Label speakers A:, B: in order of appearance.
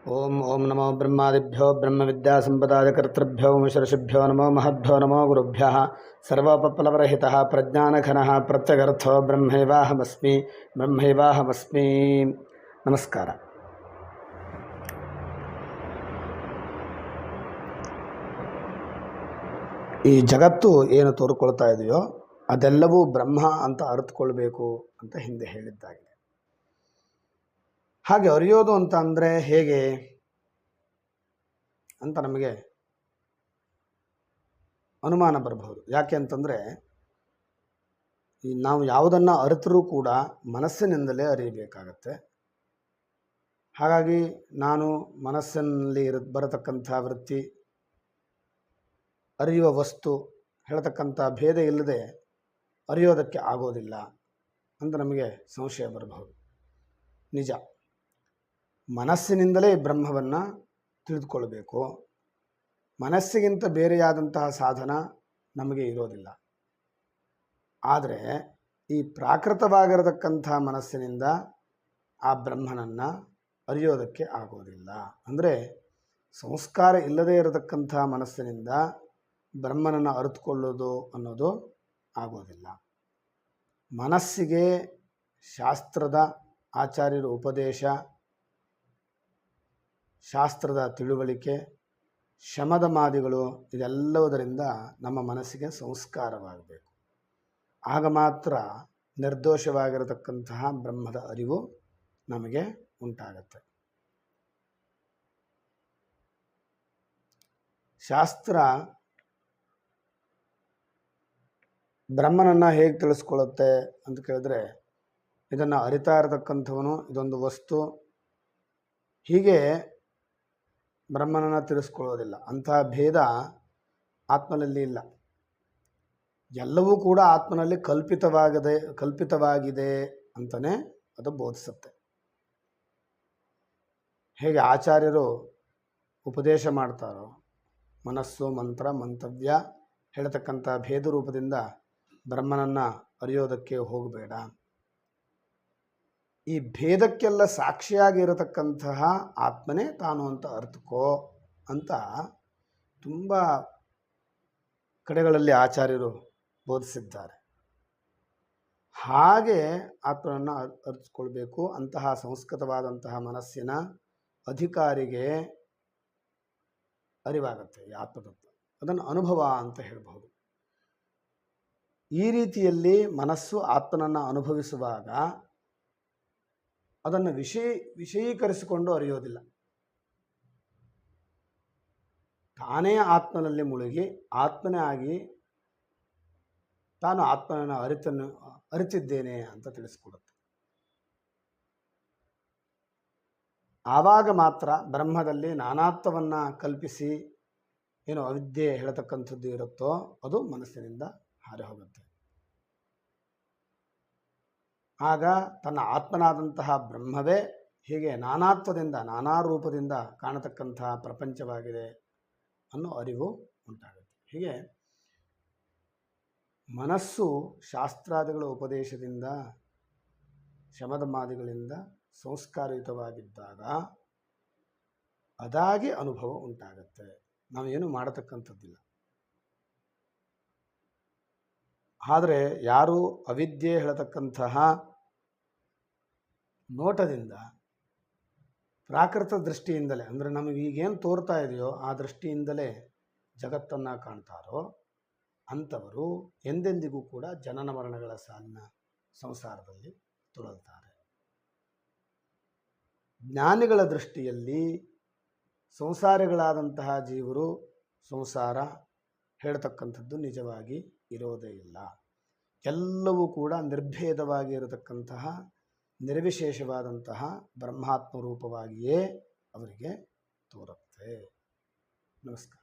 A: ಓಂ ಓಂ ನಮೋ ಬ್ರಹ್ಮಾದಿಭ್ಯೋ ಬ್ರಹ್ಮವಿದ್ಯಾಸಂಪದಾದಿಕರ್ತೃಭ್ಯೋ ಋಷಿಭ್ಯೋ ನಮೋ ಮಹದ್ಭ್ಯೋ ನಮೋ ಗುರುಭ್ಯಃ ಸರ್ವೋಪಪ್ಲವರಹಿತಃ ಪ್ರಜ್ಞಾನಘನಃ ಪ್ರತ್ಯಗರ್ಥೋ ಬ್ರಹ್ಮೈವಾಹಮಸ್ಮಿ. ನಮಸ್ಕಾರ. ಈ ಜಗತ್ತು ಏನು ತೋರಿಕೊಳ್ತಾ ಇದೆಯೋ ಅದೆಲ್ಲವೂ ಬ್ರಹ್ಮ ಅಂತ ಅರಿತುಕೊಳ್ಬೇಕು ಅಂತ ಹಿಂದೆ ಹೇಳಿದ್ದಾಗಿದೆ. ಹಾಗೆ ಅರಿಯೋದು ಅಂತ ಅಂದರೆ ಹೇಗೆ ಅಂತ ನಮಗೆ ಅನುಮಾನ ಬರಬಹುದು. ಯಾಕೆ ಅಂತಂದರೆ ನಾವು ಯಾವುದನ್ನು ಅರಿತರೂ ಕೂಡ ಮನಸ್ಸಿನಿಂದಲೇ ಅರಿಯಬೇಕಾಗತ್ತೆ. ಹಾಗಾಗಿ ನಾನು ಮನಸ್ಸಿನಲ್ಲಿ ಬರತಕ್ಕಂಥ ವೃತ್ತಿ, ಅರಿಯುವ ವಸ್ತು ಹೇಳತಕ್ಕಂಥ ಭೇದ ಇಲ್ಲದೆ ಅರಿಯೋದಕ್ಕೆ ಆಗೋದಿಲ್ಲ ಅಂತ ನಮಗೆ ಸಂಶಯ ಬರಬಹುದು. ನಿಜ, ಮನಸ್ಸಿನಿಂದಲೇ ಬ್ರಹ್ಮವನ್ನು ತಿಳಿದುಕೊಳ್ಬೇಕು. ಮನಸ್ಸಿಗಿಂತ ಬೇರೆಯಾದಂತಹ ಸಾಧನ ನಮಗೆ ಇರೋದಿಲ್ಲ. ಆದರೆ ಈ ಪ್ರಾಕೃತವಾಗಿರತಕ್ಕಂಥ ಮನಸ್ಸಿನಿಂದ ಆ ಬ್ರಹ್ಮನನ್ನು ಅರಿಯೋದಕ್ಕೆ ಆಗೋದಿಲ್ಲ. ಅಂದರೆ ಸಂಸ್ಕಾರ ಇಲ್ಲದೇ ಇರತಕ್ಕಂಥ ಮನಸ್ಸಿನಿಂದ ಬ್ರಹ್ಮನನ್ನು ಅರಿತುಕೊಳ್ಳೋದು ಅನ್ನೋದು ಆಗೋದಿಲ್ಲ. ಮನಸ್ಸಿಗೆ ಶಾಸ್ತ್ರದ ಆಚಾರ್ಯರ ಉಪದೇಶ, ಶಾಸ್ತ್ರದ ತಿಳುವಳಿಕೆ, ಶಮದಮಾದಿಗಳು ಇದೆಲ್ಲವುದರಿಂದ ನಮ್ಮ ಮನಸ್ಸಿಗೆ ಸಂಸ್ಕಾರವಾಗಬೇಕು. ಆಗ ಮಾತ್ರ ನಿರ್ದೋಷವಾಗಿರತಕ್ಕಂತಹ ಬ್ರಹ್ಮದ ಅರಿವು ನಮಗೆ ಉಂಟಾಗತ್ತೆ. ಶಾಸ್ತ್ರ ಬ್ರಹ್ಮನನ್ನು ಹೇಗೆ ತಿಳಿಸ್ಕೊಳ್ಳುತ್ತೆ ಅಂತ ಕೇಳಿದ್ರೆ, ಇದನ್ನು ಅರಿತಾ ಇರತಕ್ಕಂಥವನು ಇದೊಂದು ವಸ್ತು, ಹೀಗೆ ಬ್ರಹ್ಮನನ್ನು ತಿಳಿಸ್ಕೊಳ್ಳೋದಿಲ್ಲ. ಅಂತಹ ಭೇದ ಆತ್ಮನಲ್ಲಿ ಇಲ್ಲ. ಎಲ್ಲವೂ ಕೂಡ ಆತ್ಮನಲ್ಲಿ ಕಲ್ಪಿತವಾಗಿದೆ ಅಂತಲೇ ಅದು ಬೋಧಿಸುತ್ತೆ. ಹೇಗೆ ಆಚಾರ್ಯರು ಉಪದೇಶ ಮಾಡ್ತಾರೋ, ಮನಸ್ಸು ಮಂತ್ರ ಮಂತವ್ಯ ಹೇಳತಕ್ಕಂಥ ಭೇದ ರೂಪದಿಂದ ಬ್ರಹ್ಮನನ್ನು ಅರಿಯೋದಕ್ಕೆ ಹೋಗಬೇಡ, ಈ ಭೇದಕ್ಕೆಲ್ಲ ಸಾಕ್ಷಿಯಾಗಿರತಕ್ಕಂತಹ ಆತ್ಮನೇ ತಾನು ಅಂತ ಅರ್ಥಕೋ ಅಂತ ತುಂಬ ಕಡೆಗಳಲ್ಲಿ ಆಚಾರ್ಯರು ಬೋಧಿಸಿದ್ದಾರೆ. ಹಾಗೆ ಆತ್ಮನನ್ನು ಅರಿತುಕೊಳ್ಬೇಕು. ಅಂತಹ ಸಂಸ್ಕೃತವಾದಂತಹ ಮನಸ್ಸಿನ ಅಧಿಕಾರಿಗೆ ಅರಿವಾಗುತ್ತೆ ಈ ಆತ್ಮತತ್ವ. ಅದನ್ನು ಅನುಭವ ಅಂತ ಹೇಳಬಹುದು. ಈ ರೀತಿಯಲ್ಲಿ ಮನಸ್ಸು ಆತ್ಮನನ್ನು ಅನುಭವಿಸುವಾಗ ಅದನ್ನು ವಿಷಯೀಕರಿಸಿಕೊಂಡು ಅರಿಯೋದಿಲ್ಲ. ತಾನೇ ಆತ್ಮನಲ್ಲಿ ಮುಳುಗಿ ಆತ್ಮನೇ ಆಗಿ ತಾನು ಆತ್ಮನನ್ನು ಅರಿತಿದ್ದೇನೆ ಅಂತ ತಿಳಿಸ್ಕೊಡುತ್ತೆ. ಆವಾಗ ಮಾತ್ರ ಬ್ರಹ್ಮದಲ್ಲಿ ನಾನಾತ್ವವನ್ನು ಕಲ್ಪಿಸಿ ಏನು ಅವಿದ್ಯೆ ಹೇಳತಕ್ಕಂಥದ್ದು ಇರುತ್ತೋ ಅದು ಮನಸ್ಸಿನಿಂದ ಹಾರಿ ಹೋಗುತ್ತೆ. ಆಗ ತನ್ನ ಆತ್ಮನಾದಂತಹ ಬ್ರಹ್ಮವೇ ಹೀಗೆ ನಾನಾತ್ವದಿಂದ ನಾನಾ ರೂಪದಿಂದ ಕಾಣತಕ್ಕಂತಹ ಪ್ರಪಂಚವಾಗಿದೆ ಅನ್ನೋ ಅರಿವು ಉಂಟಾಗುತ್ತೆ. ಹೀಗೆ ಮನಸ್ಸು ಶಾಸ್ತ್ರಾದಿಗಳ ಉಪದೇಶದಿಂದ ಶಮದಮಾದಿಗಳಿಂದ ಸಂಸ್ಕಾರಯುತವಾಗಿದ್ದಾಗ ಅದಾಗಿ ಅನುಭವ ಉಂಟಾಗತ್ತೆ. ನಾವೇನು ಮಾಡತಕ್ಕಂಥದ್ದಿಲ್ಲ. ಆದರೆ ಯಾರು ಅವಿದ್ಯೆ ಹೇಳತಕ್ಕಂತಹ ನೋಟದಿಂದ ಪ್ರಾಕೃತ ದೃಷ್ಟಿಯಿಂದಲೇ, ಅಂದರೆ ನಮಗೆ ಈಗೇನು ತೋರ್ತಾ ಇದೆಯೋ ಆ ದೃಷ್ಟಿಯಿಂದಲೇ ಜಗತ್ತನ್ನು ಕಾಣ್ತಾರೋ ಅಂಥವರು ಎಂದೆಂದಿಗೂ ಕೂಡ ಜನನ ಮರಣಗಳ ಸಾಲಿನ ಸಂಸಾರದಲ್ಲಿ ತುಳಲ್ತಾರೆ. ಜ್ಞಾನಿಗಳ ದೃಷ್ಟಿಯಲ್ಲಿ ಸಂಸಾರಿಗಳಾದಂತಹ ಜೀವರು ಸಂಸಾರ ಹೇಳ್ತಕ್ಕಂಥದ್ದು ನಿಜವಾಗಿ ಇರೋದೇ ಇಲ್ಲ. ಎಲ್ಲವೂ ಕೂಡ ನಿರ್ಭೇದವಾಗಿ ಇರತಕ್ಕಂತಹ ನಿರ್ವಿಶೇಷವಾದಂತಹ ಬ್ರಹ್ಮಾತ್ಮ ರೂಪವಾಗಿಯೇ ಅವರಿಗೆ ತೋರುತ್ತೆ. ನಮಸ್ಕಾರ.